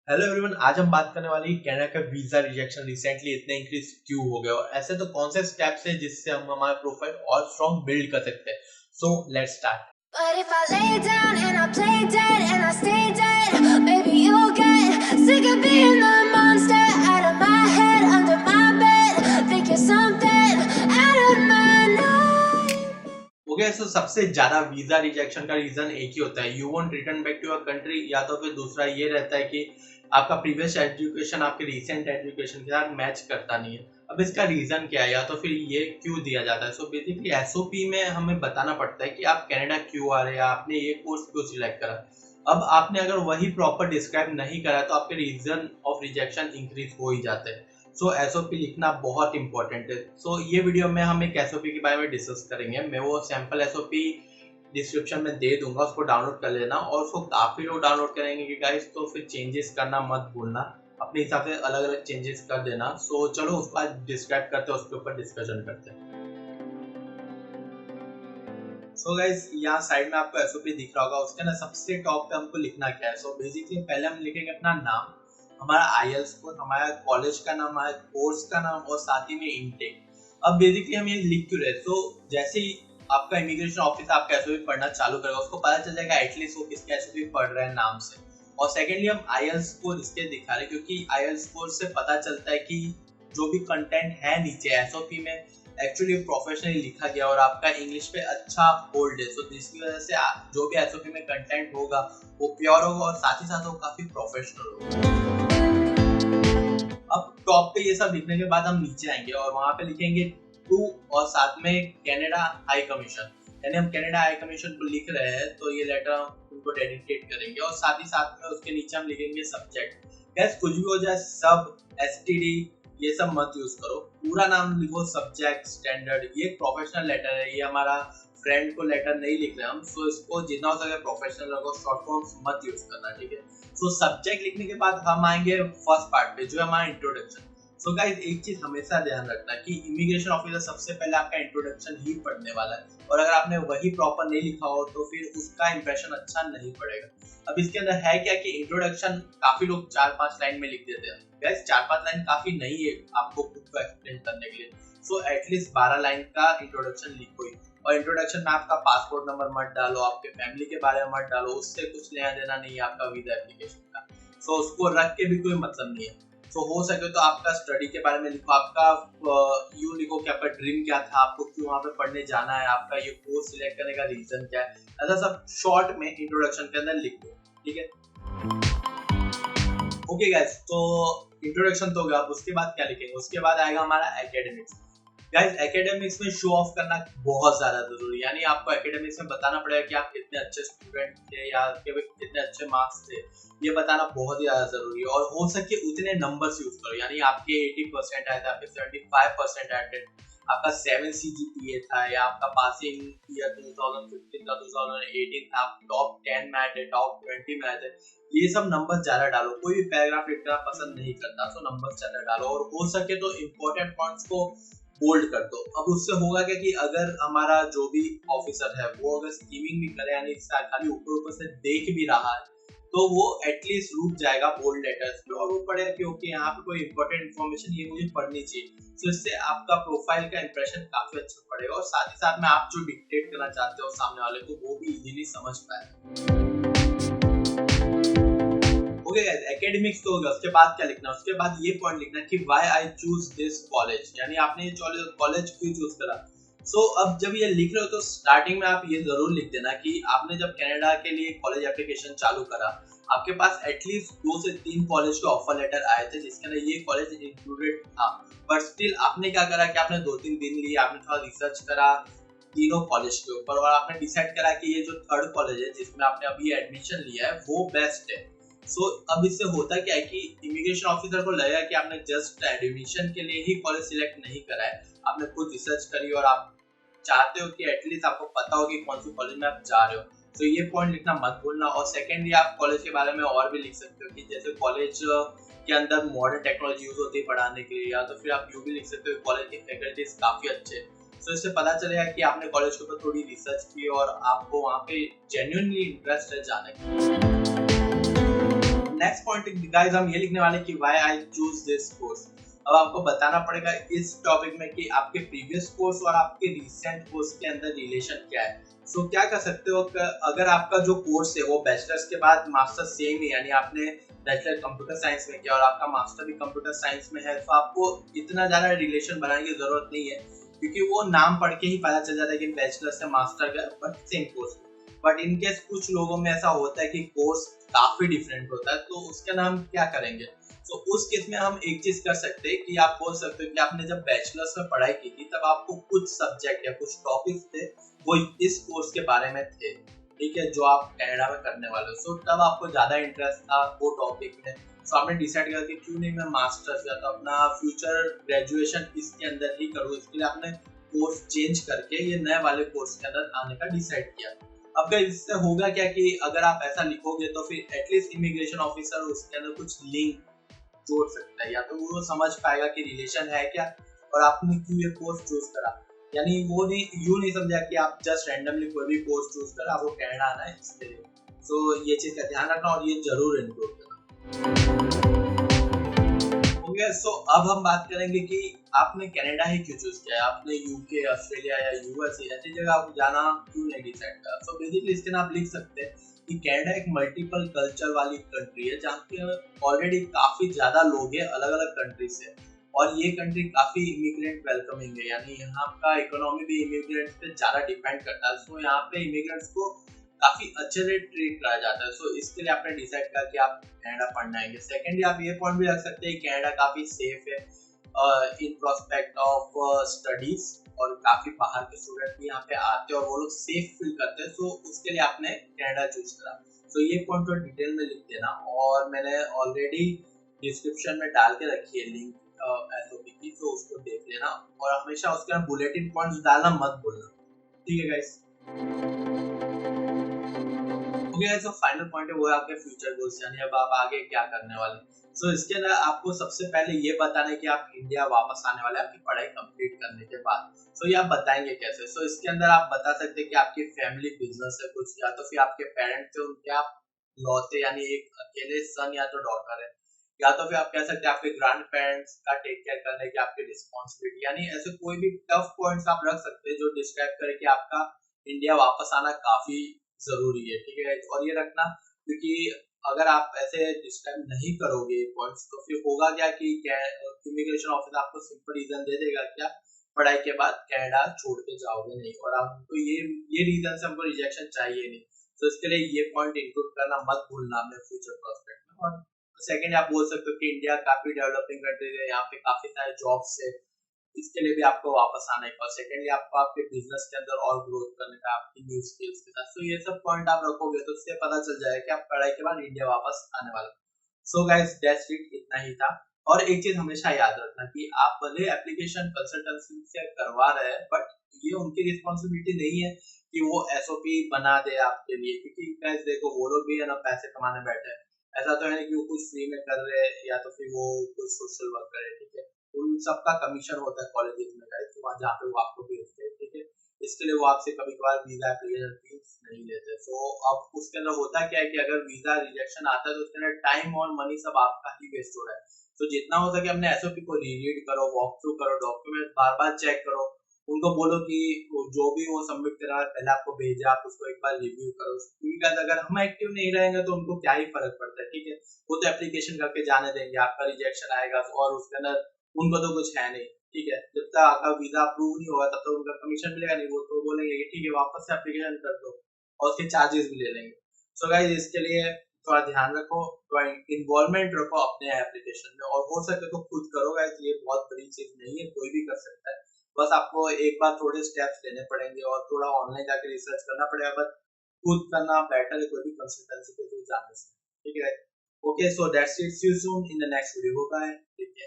Hello everyone, आज हम बात करने वाले हैं कनाडा का वीजा रिजेक्शन रिसेंटली इतने इंक्रीज क्यों हो गए और ऐसे तो कौन से स्टेप्स है जिससे हम हमारा प्रोफाइल और स्ट्रॉन्ग बिल्ड कर सकते हैं। So let's start. But if I lay down and I play dead and I stay dead, maybe you'll get sick of being the monster out of my head, under my bed. Think you're something out of my nightmares. Okay, so सबसे ज्यादा visa rejection का reason एक ही होता है, you won't return back to your country, या तो फिर दूसरा ये रहता है कि आपका प्रीवियस एजुकेशन आपके रिसेंट एजुकेशन के साथ मैच करता नहीं है। अब इसका रीजन क्या है या तो फिर ये क्यों दिया जाता है। सो बेसिकली एसओपी में हमें बताना पड़ता है कि आप कनाडा क्यों आ रहे हैं, आपने ये कोर्स क्यों सिलेक्ट करा। अब आपने अगर वही प्रॉपर डिस्क्राइब नहीं करा तो आपके रीजन ऑफ रिजेक्शन इंक्रीज हो ही जाते हैं। सो एसओपी लिखना बहुत इंपॉर्टेंट है। सो ये वीडियो में हम एक एसओपी के बारे में डिस्कस करेंगे। मैं वो सैंपल एसओपी डिस्क्रिप्शन में दे दूंगा, उसको डाउनलोड कर लेना। और उसको काफी लोग डाउनलोड करेंगे कि गाइस, तो फिर चेंजेस करना मत भूलना, अपने हिसाब से अलग अलग चेंजेस कर देना। सो चलो उसको आज डिस्क्राइब करते हैं, उसके ऊपर डिस्कशन करते हैं। सो गाइस, यहाँ साइड में आपको एसओपी दिख रहा होगा, उसके ना सबसे टॉप पे हमको लिखना क्या है। सो बेसिकली पहले हम लिखेंगे अपना नाम, हमारा आईएलटीएस स्कोर, हमारा कॉलेज का नाम, हमारे कोर्स का नाम और साथ ही में इनटेक। अब बेसिकली हम ये लिख क्यों रहे, तो जैसे ही आपका इमिग्रेशन ऑफिसर आपका एसओपी पढ़ना चालू करेगा, उसको पता चल जाएगा एटलीस्ट वो किसका एसओपी पढ़ रहा है नाम से। और सेकेंडली हम आईएलटीएस स्कोर इसके दिखा रहे हैं क्योंकि आईएलटीएस स्कोर से पता चलता है कि जो भी कंटेंट है नीचे एसओपी में एक्चुअली प्रोफेशनली लिखा गया और आपका इंग्लिश पे अच्छा होल्ड है। सो जिसकी वजह से जो भी एसओपी में कंटेंट होगा वो प्योर होगा और साथ ही साथ वो काफी प्रोफेशनल होगा। अब टॉप पे ये सब लिखने के बाद हम नीचे आएंगे और वहां पे लिखेंगे टू और साथ में कनाडा हाई कमीशन, यानी हम कनाडा हाई कमीशन को लिख रहे हैं तो ये लेटर हम उनको डेडिकेट करेंगे। और साथ ही साथ में उसके नीचे हम लिखेंगे सब्जेक्ट। गैस कुछ भी हो जाए, सब एसटीडी ये सब मत यूज करो, पूरा नाम लिखो सब्जेक्ट स्टैंडर्ड। ये प्रोफेशनल लेटर है, ये हमारा फ्रेंड को लेटर नहीं लिख रहे हम। सो इसको जितना हो सके प्रोफेशनल रखो, शॉर्ट फॉर्म्स मत यूज करना, ठीक है। सो सब्जेक्ट लिखने के बाद हम आएंगे फर्स्ट पार्ट पे जो है हमारा इंट्रोडक्शन। सो गाइस, एक चीज हमेशा ध्यान रखना कि इमिग्रेशन ऑफिसर सबसे पहले आपका इंट्रोडक्शन ही पढ़ने वाला है, और अगर आपने वही प्रॉपर नहीं लिखा हो तो फिर उसका इंप्रेशन अच्छा नहीं पड़ेगा। अब इसके अंदर है क्या कि इंट्रोडक्शन काफी लोग 4-5 लाइन में लिख देते हैं। गाइस 4-5 लाइन काफी नहीं है आपको खुद को एक्सप्लेन करने के लिए। सो एटलीस्ट 12 लाइन का इंट्रोडक्शन लिखो ही। और इंट्रोडक्शन में आपका पासपोर्ट नंबर मत डालो, आपके फैमिली के बारे में मत डालो, उससे कुछ लेना देना नहीं है आपका वीजा एप्लीकेशन का। सो उसको रख के भी कोई मतलब नहीं है। तो हो सके तो आपका स्टडी के बारे में लिखो, आपका यूं लिखो कि आपका ड्रीम क्या था, आपको क्यों वहां पे पढ़ने जाना है, आपका ये कोर्स सिलेक्ट करने का रीजन क्या है। ऐसा सब शॉर्ट में इंट्रोडक्शन के अंदर लिख दो, ठीक है। ओके गाइस, तो इंट्रोडक्शन तो हो गया। अब उसके बाद क्या लिखेंगे, उसके बाद आएगा हमारा एकेडमिक्स। गाइस एकेडमिक्स में शो ऑफ करना बहुत ज्यादा जरूरी है, यानी आपको एकेडमिक्स में बताना पड़ेगा कि आप कितने अच्छे स्टूडेंट थे या आपके कितने अच्छे मार्क्स थे। ये बताना बहुत ही ज्यादा जरूरी है और हो सके उतने नंबर्स यूज करो, यानी आपके 80% आए थे, आपके 75% आए थे, आपका 7 CGPA था या आपका पासिंग ईयर 2015 का 2018 था, आप टॉप 10 में आए थे, टॉप 20 में आए थे। ये सब नंबर ज्यादा डालो, कोई भी पैराग्राफ लिखना पसंद नहीं करता, तो नंबर ज्यादा डालो और हो सके तो इम्पोर्टेंट पॉइंट्स को बोल्ड कर दो। अब उससे होगा क्या कि अगर हमारा जो भी ऑफिसर है वो अगर स्कीमिंग भी करे, यानी खाली ऊपर ऊपर से देख भी रहा है, तो वो एटलीस्ट रुक जाएगा बोल्ड लेटर्स पे और वो पढ़ेगा कि ओके यहाँ पे कोई इंपॉर्टेंट इन्फॉर्मेशन ये मुझे पढ़नी चाहिए। तो इससे आपका प्रोफाइल का इंप्रेशन काफी अच्छा पड़ेगा और साथ ही साथ में आप जो डिक्टेट करना चाहते हो सामने वाले को वो भी इजीली समझ पाएगा। ओके गाइस, एकेडमिक्स तो हो गया। उसके बाद क्या लिखना है, उसके बाद ये पॉइंट लिखना है कि why I choose this college, यानी आपने ये कॉलेज क्यों चूज करा। सो अब जब ये लिख रहे हो तो स्टार्टिंग में आप ये जरूर लिख देना कि आपने जब कनाडा के लिए कॉलेज एप्लीकेशन चालू करा, आपके पास एटलीस्ट 2 से 3 कॉलेज के ऑफर लेटर आए थे जिसके अंदर ये कॉलेज इंक्लूडेड था। बट स्टिल आपने क्या करा कि आपने 2-3 दिन लिए, आपने थोड़ा रिसर्च करा तीनों कॉलेज के ऊपर और आपने डिसाइड करा कि ये जो थर्ड कॉलेज है जिसमें आपने अभी एडमिशन लिया है वो बेस्ट है। सो अब इससे होता क्या है कि इमिग्रेशन ऑफिसर को लगेगा कि आपने जस्ट एडमिशन के लिए ही कॉलेज सिलेक्ट नहीं करा है, आपने खुद रिसर्च करी और आप चाहते हो कि एटलीस्ट आपको पता हो कि कौन सी कॉलेज में आप जा रहे हो। तो ये पॉइंट लिखना मत भूलना। और सेकेंडली आप कॉलेज के बारे में और भी लिख सकते हो कि जैसे कॉलेज के अंदर मॉडर्न टेक्नोलॉजी यूज होती है पढ़ाने के लिए, या तो फिर आप यूँ भी लिख सकते हो कॉलेज की फैकल्टीज काफी अच्छे। तो इससे पता चलेगा कि आपने कॉलेज के ऊपर थोड़ी रिसर्च की और आपको वहाँ पे जेन्युइनली इंटरेस्ट है जाने का। नेक्स्ट पॉइंट गाइस हम ये लिखने वाले कि why I choose this course. अब आपको बताना पड़ेगा इस टॉपिक में कि आपके प्रीवियस कोर्स और आपके रिसेंट कोर्स के अंदर रिलेशन क्या है। सो क्या कर सकते हो अगर आपका जो कोर्स है वो बैचलर्स के बाद मास्टर्स सेम ही, यानी आपने बैचलर कंप्यूटर साइंस में किया और आपका मास्टर भी कंप्यूटर साइंस में है, तो आपको इतना ज़्यादा रिलेशन बनाने की ज़रूरत नहीं है, क्योंकि वो नाम पढ़ के ही पता चल जाता है कि बैचलर से मास्टर गया but same course. But in case कुछ लोगों में ऐसा होता है कि कोर्स काफ़ी डिफरेंट होता है, तो उसके नाम हम क्या करेंगे। तो उस केस में हम एक चीज कर सकते हैं कि आप बोल सकते हो कि आपने जब बैचलर्स में पढ़ाई की थी तब आपको कुछ सब्जेक्ट या कुछ टॉपिक्स थे वो इस कोर्स के बारे में थे, ठीक है, जो आप कनाडा में करने वाले हो। सो तब आपको ज्यादा इंटरेस्ट था वो टॉपिक में, सो आपने डिसाइड किया कि क्यों नहीं मैं मास्टर्स या तो अपना फ्यूचर ग्रेजुएशन इसके अंदर ही करूँ। इसके लिए आपने कोर्स चेंज करके ये नए वाले कोर्स के अंदर आने का डिसाइड किया। अब इससे होगा क्या कि अगर आप ऐसा लिखोगे तो फिर एटलीस्ट इमिग्रेशन ऑफिसर उसके अंदर कुछ लिंक जोड़ सकता है, या तो वो समझ पाएगा कि रिलेशन है क्या और आपने क्यों ये कोर्स चूज करा। यानी वो नहीं यूं नहीं समझा कि आप जस्ट रैंडमली कोई भी कोर्स चूज करा, आपको कनाडा आना है इसके लिए। सो ये चीज का ध्यान रखना और ये जरूर इंक्लूड करना। ओके, सो अब हम बात करेंगे कि आपने कनाडा ही क्यों चूज किया, आपने यूके, ऑस्ट्रेलिया या यूएस ऐसी जगह आप जाना क्यों नहीं डिसाइड करा। सो बेसिकली इसके नाम आप लिख सकते हैं कि कनाडा एक मल्टीपल कल्चर वाली कंट्री है जहाँ पे ऑलरेडी काफी ज्यादा लोग हैं अलग अलग कंट्री से, और ये कंट्री काफी इमिग्रेंट वेलकमिंग है, यानी यहाँ का इकोनॉमी भी इमिग्रेंट्स पे ज्यादा डिपेंड करता है। सो यहाँ पे इमिग्रेंट्स को काफी अच्छे से ट्रीट करा जाता है। सो इसके लिए आपने डिसाइड किया कि आप कनाडा पढ़ना आएंगे। सेकेंडली आप ये पॉइंट भी रख सकते हैं कनाडा काफी सेफ है इन प्रोस्पेक्ट ऑफ स्टडीज, और काफी बाहर के स्टूडेंट भी यहाँ पे आते हैं और वो लोग सेफ फील करते हैं। सो उसके लिए आपने कनाडा चूज करा। सो ये पॉइंट तो डिटेल में लिख देना, और मैंने ऑलरेडी डिस्क्रिप्शन में डाल के रखी है लिंक एसओपी की, तो उसको देख लेना और हमेशा उसके बुलेटिन पॉइंट्स डालना मत भूलना, ठीक है गाइस। जो फाइनल पॉइंट है वो है आपके फ्यूचर गोल्स, यानी अब आप आगे क्या करने वाले। सो इसके अंदर आपको सबसे पहले ये बताना है कि आप इंडिया वापस आने वाले आपकी पढ़ाई कंप्लीट करने के बाद। सो ये आप बताएंगे कैसे। सो इसके अंदर आप बता सकते हैं कि आपकी फैमिली बिजनेस है कुछ, या तो फिर आपके पेरेंट्स थे उनके आप लौते यानी एक अकेले सन या तो डॉटर है, या तो फिर आप कह सकते हैं आपके ग्रैंड पेरेंट्स का टेक केयर करने की आपकी रिस्पॉन्सिबिलिटी, यानी ऐसे कोई भी टफ पॉइंट्स आप रख सकते हैं जो डिस्क्राइब करे कि आपका इंडिया वापस आना काफी जरूरी है, ठीक है। और ये रखना क्योंकि अगर आप ऐसे डिस्क्राइब नहीं करोगे पॉइंट्स तो फिर होगा क्या कि इमिग्रेशन ऑफिस आपको सिंपल रीजन दे देगा क्या पढ़ाई के बाद कनाडा छोड़ के जाओगे नहीं, और आपको ये रीजन से हमको रिजेक्शन चाहिए नहीं। तो इसके लिए ये पॉइंट इंक्लूड करना मत भूलना अपने फ्यूचर प्रोस्पेक्ट में। और सेकेंड आप बोल सकते हो कि इंडिया काफी डेवलपिंग कंट्री है, यहाँ पे काफी सारे जॉब्स है, इसके लिए भी आपको वापस आना है। और सेकेंडली आपको आपके बिजनेस के अंदर और ग्रोथ करने का आपकी न्यू स्किल्स के साथ। तो ये सब पॉइंट आप रखोगे तो उससे पता चल जाएगा कि आप पढ़ाई के बाद इंडिया वापस आने वाले। सो गाइस दैट्स इट, इतना ही था। और एक चीज हमेशा याद रखना कि आप भले एप्लीकेशन कंसल्टेंसी से करवा रहे हैं, बट ये उनकी रिस्पॉन्सिबिलिटी नहीं है कि वो एसओपी बना दे आपके लिए, क्योंकि गाइस देखो वो लोग भी है ना पैसे कमाने बैठे हैं। ऐसा तो है नहीं कि वो कुछ फ्री में कर रहे हैं या तो फिर वो कुछ सोशल वर्क कर रहे हैं, ठीक है। उन सबका कमीशन होता है कॉलेजेस में गाइस, तो वहाँ जहाँ पे वो आपको भेजते हैं, ठीक है। इसके लिए वो आपसे कभी कभार वीजा एप्लीकेशन फीस नहीं लेते। सो अब उसके अंदर होता क्या है कि अगर वीजा रिजेक्शन आता है तो उसके अंदर टाइम और मनी सब आपका ही वेस्ट हो रहा है। तो जितना हो सके अपने एसओपी को रीड करो, वॉक थ्रू करो, डॉक्यूमेंट बार बार चेक करो, उनको बोलो कि जो भी वो सबमिट करा पहले आपको भेजा आप उसको एक बार रिव्यू करो, क्योंकि अगर हम एक्टिव नहीं रहेंगे तो उनको क्या ही फर्क पड़ता है, ठीक है। वो तो एप्लीकेशन करके जाने देंगे, आपका रिजेक्शन आएगा और उसके अंदर उनको तो कुछ है नहीं, ठीक है। जब तक आपका वीजा अप्रूव नहीं होगा तब तक उनका कमीशन मिलेगा नहीं, वो तो बोलेंगे ठीक है वापस से एप्लीकेशन कर दो और उसके चार्जेस भी ले लेंगे। सो गाइस इसके लिए थोड़ा ध्यान रखो, थोड़ा इन्वॉल्वमेंट रखो अपने एप्लीकेशन में, और हो सके तो खुद करो गाइस, ये बहुत बड़ी चीज नहीं है, कोई भी कर सकता है। बस आपको एक बार थोड़े स्टेप्स लेने पड़ेंगे और थोड़ा ऑनलाइन जाके रिसर्च करना पड़ेगा, बट खुद करना बेटर है कोई भी कंसल्टेंसी के थ्रू जाने से, ठीक है। Okay, so that's it, see you soon in the next video, bye.